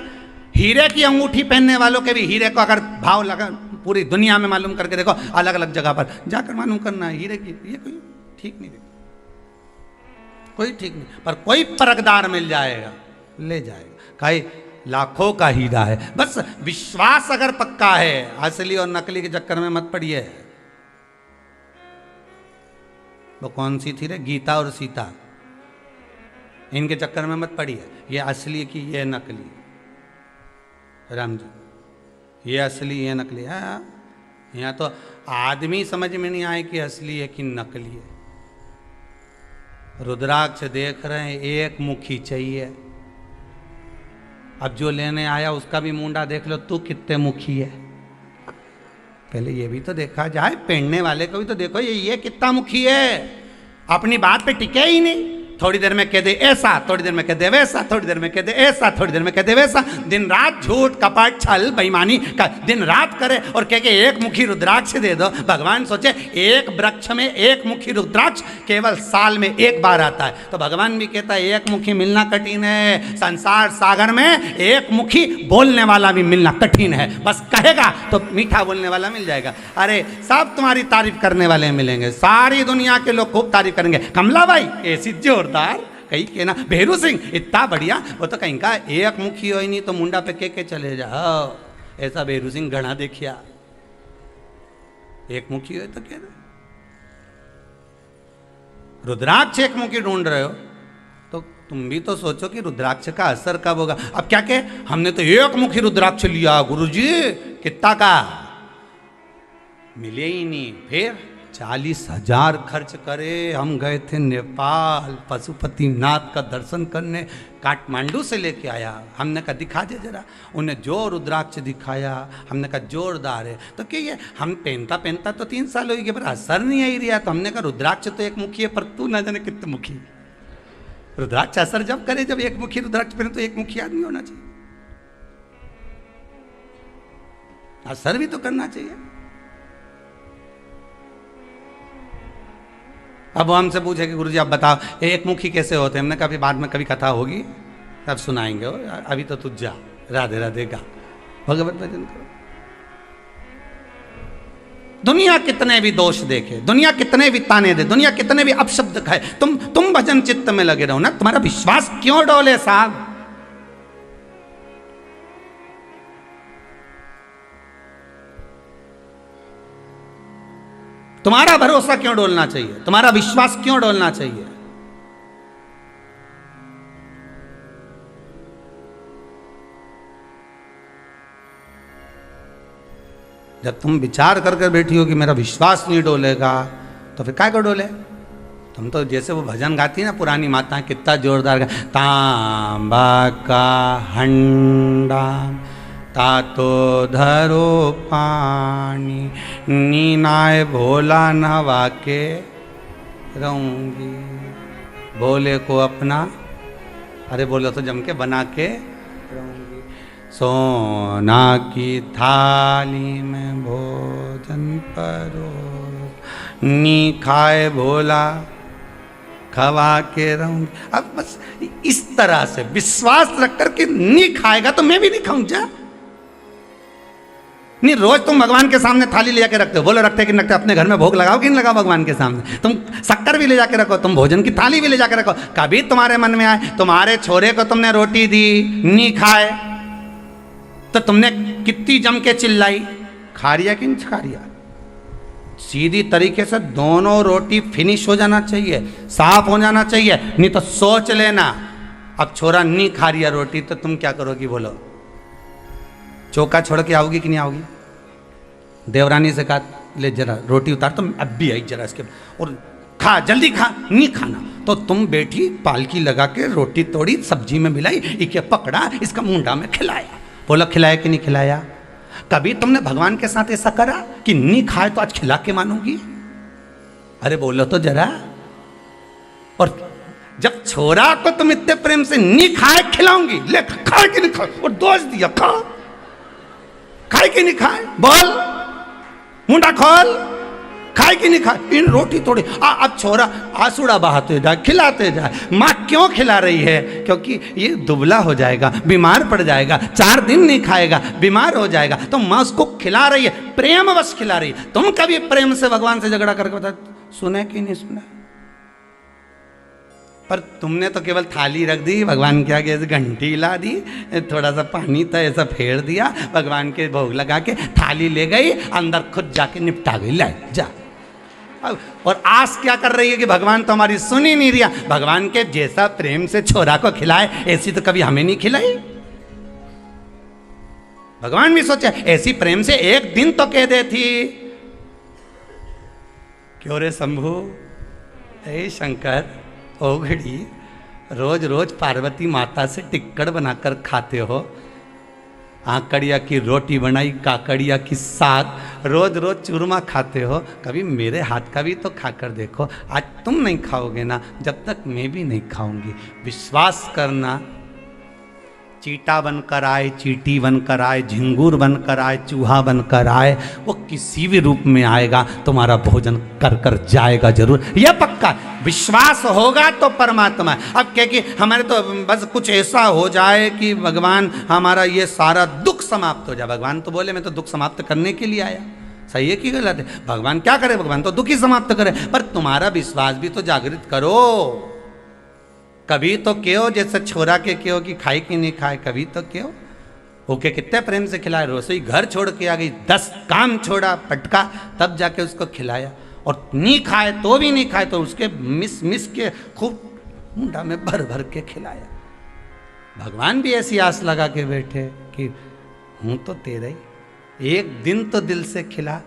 हीरे की अंगूठी पहनने वालों के भी हीरे को अगर भाव लगा पूरी दुनिया में मालूम करके देखो, अलग अलग जगह पर जाकर मालूम करना है हीरे की, ये कोई ठीक नहीं दिखता, कोई ठीक नहीं, पर कोई परखदार मिल जाएगा ले जाएगा, कहीं लाखों का हीरा है। बस विश्वास अगर पक्का है, असली और नकली के चक्कर में मत पड़िए। वो कौन सी थी रे, गीता और सीता, इनके चक्कर में मत पड़िए, ये असली की ये नकली, राम जी ये असली ये नकली है। यहाँ तो आदमी समझ में नहीं आए कि असली है कि नकली है। रुद्राक्ष देख रहे हैं, एक मुखी चाहिए, अब जो लेने आया उसका भी मुंडा देख लो, तू कितने मुखी है, पहले ये भी तो देखा जाए, पहनने वाले को भी तो देखो ये कितना मुखी है, अपनी बात पे टिके ही नहीं, थोड़ी देर में कह दे ऐसा, थोड़ी देर में कह दे वैसा, थोड़ी देर में कह दे ऐसा, थोड़ी देर में कह दे वैसा, दिन रात झूठ कपट छल बेईमानी का दिन रात करे और कह के एक मुखी रुद्राक्ष दे दो। भगवान सोचे एक वृक्ष में एक मुखी रुद्राक्ष केवल साल में एक बार आता है, तो भगवान भी कहता है एक मुखी मिलना कठिन है, संसार सागर में एक मुखी बोलने वाला भी मिलना कठिन है, बस कहेगा तो मीठा बोलने वाला मिल जाएगा। अरे सब तुम्हारी तारीफ करने वाले मिलेंगे, सारी दुनिया के लोग खूब तारीफ करेंगे, कमला भाई ऐसी जोरदार, कहीं के ना भेरू सिंह इतना बढ़िया, वो तो कहीं का एक मुखी हो ही नहीं तो मुंडा पे के चले जाओ, ऐसा भेरू सिंह घना देखिया, एक मुखी हो तो क्या रुद्राक्ष एक मुखी ढूंढ रहे हो, तो तुम भी तो सोचो कि रुद्राक्ष का असर कब होगा। अब क्या कहे, हमने तो एक मुखी रुद्राक्ष लिया गुरुजी, कितना का, मिले ही नहीं, फिर 40,000 खर्च करे, हम गए थे नेपाल पशुपतिनाथ का दर्शन करने, काठमांडू से लेके आया, हमने कहा दिखा दे जरा, उन्हें जो रुद्राक्ष दिखाया, हमने कहा जोरदार है, तो क्या ये हम पहनता तो 3 साल हो गए पर असर नहीं आई रहा, तो हमने कहा रुद्राक्ष तो एक मुखी है पर तू ना जाने कितने मुखी, रुद्राक्ष असर जब करे जब एक मुखी रुद्राक्ष पहने तो एक मुखी आदमी होना चाहिए, असर भी तो करना चाहिए। अब वो हमसे पूछे कि गुरुजी आप बताओ एक मुखी कैसे होते हैं, हमने कहा बाद में कभी कथा होगी तब सुनाएंगे, हो अभी तो तू जा, राधे राधे गा, भगवत भजन करो। दुनिया कितने भी दोष देखे, दुनिया कितने भी ताने दे, दुनिया कितने भी अपशब्द खाए, तुम भजन चित्त में लगे रहो ना, तुम्हारा विश्वास क्यों डोले साहब। तुम्हारा भरोसा क्यों डोलना चाहिए, तुम्हारा विश्वास क्यों डोलना चाहिए। जब तुम विचार कर बैठी हो कि मेरा विश्वास नहीं डोलेगा, तो फिर काय को डोले। तुम तो जैसे वो भजन गाती ना पुरानी माताएं, कितना जोरदार गा, तांबा का हंडा तातो धरो पानी, नीनाए भोला नवा के रहूंगी, भोले को अपना, अरे बोलो तो जम के बना के रहूंगी, सोना की थाली में भोजन परो, नी खाए भोला खवा के रहूंगी। अब बस इस तरह से विश्वास रख कर के नहीं खाएगा तो मैं भी नहीं खाऊं जा। नहीं रोज तुम भगवान के सामने थाली ले जाके रखते हो, बोलो रखते कि रखते, अपने घर में भोग लगाओ कि नहीं लगाओ भगवान के सामने, तुम शक्कर भी ले जाके रखो, तुम भोजन की थाली भी ले जाके रखो, कभी तुम्हारे मन में आए तुम्हारे छोरे को तुमने रोटी दी नहीं खाए तो तुमने कितनी जम के चिल्लाई, खा रिया कि नहीं खा रिया। सीधी तरीके से दोनों रोटी फिनिश हो जाना चाहिए, साफ हो जाना चाहिए, नहीं तो सोच लेना अब छोरा नहीं खा रिया रोटी तो तुम क्या करोगी, बोलो चौका छोड़ के आओगी कि नहीं आओगी। देवरानी से कहा ले जरा रोटी उतार, तो अब भी आई जरा इसके और खा जल्दी खा, नहीं खाना तो तुम बैठी पालकी लगा के रोटी तोड़ी सब्जी में मिलाई, इके पकड़ा इसका मुंडा में खिलाया, बोला खिलाया कि नहीं खिलाया। कभी तुमने भगवान के साथ ऐसा करा कि नहीं खाए तो आज खिला के मानूंगी, अरे बोलो तो जरा। और जब छोरा को तुम इतने प्रेम से नहीं खाए खिलाऊंगी, ले खाए कि नहीं खाए, और दोष दिया खा, खाए कि नहीं खाए बोल, मुंडा खोल, खाए कि नहीं खाए, इन रोटी थोड़ी। अब छोरा आंसुड़ा बहाते जाए, खिलाते जाए। माँ क्यों खिला रही है? क्योंकि ये दुबला हो जाएगा, बीमार पड़ जाएगा, 4 दिन नहीं खाएगा, बीमार हो जाएगा। तो माँ उसको खिला रही है, प्रेमवश खिला रही है। तुम कभी प्रेम से भगवान से झगड़ा करके बता, सुने कि नहीं सुना? पर तुमने तो केवल थाली रख दी, भगवान के आगे घंटी हिला दी, थोड़ा सा पानी था ऐसा फेर दिया, भगवान के भोग लगा के थाली ले गई, अंदर खुद जाके निपटा गई, ले जा। और आस क्या कर रही है कि भगवान तो हमारी सुन ही नहीं रहा। भगवान के जैसा प्रेम से छोरा को खिलाए, ऐसी तो कभी हमें नहीं खिलाई। भगवान भी सोचा ऐसी प्रेम से एक दिन तो कह देती। क्यों रे शंभू, हे शंकर, ओ घड़ी, रोज रोज पार्वती माता से टिक्कड़ बनाकर खाते हो। आकड़िया की रोटी बनाई, काकड़िया की साग, रोज रोज चूरमा खाते हो। कभी मेरे हाथ का भी तो खाकर देखो। आज तुम नहीं खाओगे ना, जब तक मैं भी नहीं खाऊंगी। विश्वास करना, चीटा बनकर आए, चीटी बनकर आए, झिंगूर बनकर आए, चूहा बनकर आए, वो किसी भी रूप में आएगा, तुम्हारा भोजन कर कर जाएगा जरूर, यह पक्का। विश्वास होगा तो परमात्मा। अब क्या कि हमारे तो बस कुछ ऐसा हो जाए कि भगवान हमारा ये सारा दुख समाप्त हो जाए। भगवान तो बोले मैं तो दुख समाप्त करने के लिए आया। सही है कि गलत है? भगवान क्या करे? भगवान तो दुख ही समाप्त करे। पर तुम्हारा विश्वास भी तो जागृत करो। कभी तो क्यों, जैसे छोरा के क्यों कि खाए कि नहीं खाए, कभी तो क्यों ओके कितने प्रेम से खिलाए। रसोई घर छोड़ के आ गई, 10 काम छोड़ा, पटका, तब जाके उसको खिलाया। और नहीं खाए तो भी नहीं खाए तो उसके मिस मिस के खूब मुंडा में भर भर के खिलाया। भगवान भी ऐसी आस लगा के बैठे कि हूं तो तेरा ही, एक दिन तो दिल से खिला।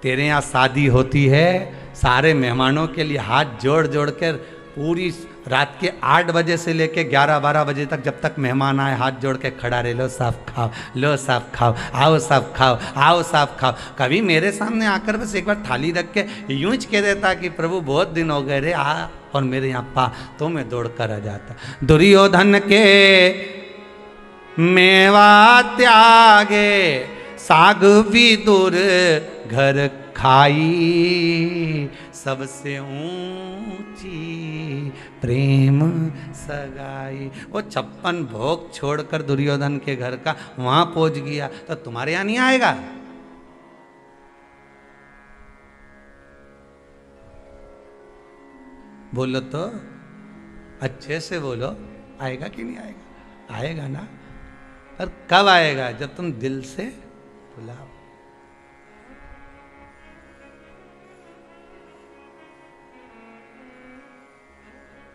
तेरे यहाँ शादी होती है, सारे मेहमानों के लिए हाथ जोड़ जोड़ कर पूरी रात के 8 बजे से लेके 11-12 बजे तक, जब तक मेहमान आए हाथ जोड़ के खड़ा रहे, लो साफ खाओ, लो साफ खाओ, आओ साफ खाओ, आओ साफ खाओ। कभी मेरे सामने आकर बस एक बार थाली रख के यूं ही कह देता कि प्रभु बहुत दिन हो गए रे, आ और मेरे यहाँ पा, तो मैं दौड़ कर आ जाता। दुर्योधन के मेवा त्यागे, साग विदुर घर खाई, सबसे ऊंची प्रेम सगाई। वो 56 भोग छोड़कर दुर्योधन के घर का वहां पहुंच गया, तो तुम्हारे यहां नहीं आएगा? बोलो तो, अच्छे से बोलो, आएगा कि नहीं आएगा? आएगा ना। पर कब आएगा? जब तुम दिल से बुलाओ।